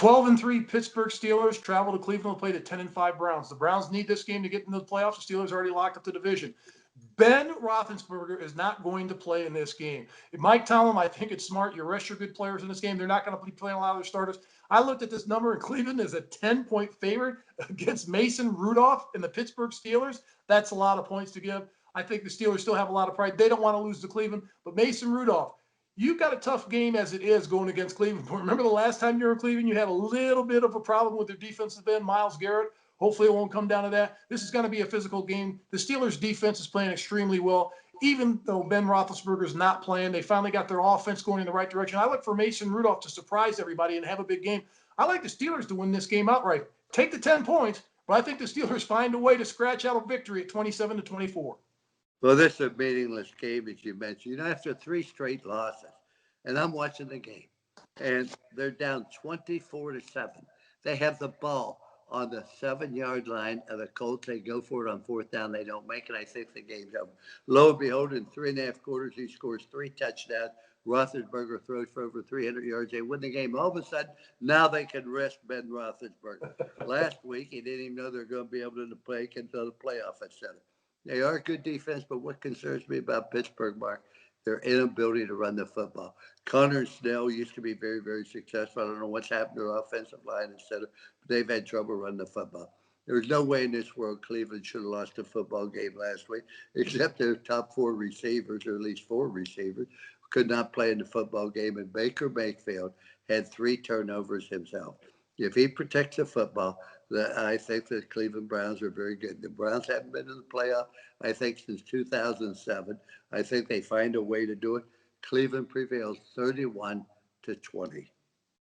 12-3 Pittsburgh Steelers travel to Cleveland to play the 10-5 Browns. The Browns need this game to get into the playoffs. The Steelers already locked up the division. Ben Roethlisberger is not going to play in this game. Mike Tomlin, I think it's smart. You rest your good players in this game. They're not going to be playing a lot of their starters. I looked at this number in Cleveland as a 10-point favorite against Mason Rudolph and the Pittsburgh Steelers. That's a lot of points to give. I think the Steelers still have a lot of pride. They don't want to lose to Cleveland, but Mason Rudolph, you've got a tough game as it is going against Cleveland. Remember the last time you were in Cleveland, you had a little bit of a problem with their defensive end, Myles Garrett. Hopefully it won't come down to that. This is going to be a physical game. The Steelers' defense is playing extremely well. Even though Ben Roethlisberger is not playing, they finally got their offense going in the right direction. I look for Mason Rudolph to surprise everybody and have a big game. I like the Steelers to win this game outright. Take the 10 points, but I think the Steelers find a way to scratch out a victory at 27-24. Well, this is a meaningless game, as you mentioned. After 3 straight losses, and I'm watching the game, and they're down 24-7. They have the ball on the 7-yard line of the Colts. They go for it on 4th down. They don't make it. I think the game's over. Lo and behold, in 3.5 quarters, he scores 3 touchdowns. Roethlisberger throws for over 300 yards. They win the game. All of a sudden, now they can rest Ben Roethlisberger. Last week, he didn't even know they're going to be able to play until the playoff, etc. They are a good defense, but what concerns me about Pittsburgh, Mark, their inability to run the football. Connor and Snell used to be very, very successful. I don't know what's happened to their offensive line, etc., but they've had trouble running the football. There's no way in this world Cleveland should have lost a football game last week, except their top 4 receivers, or at least 4 receivers, could not play in the football game. And Baker Mayfield had 3 turnovers himself. If he protects the football, I think the Cleveland Browns are very good. The Browns haven't been in the playoff, I think, since 2007. I think they find a way to do it. Cleveland prevails 31-20.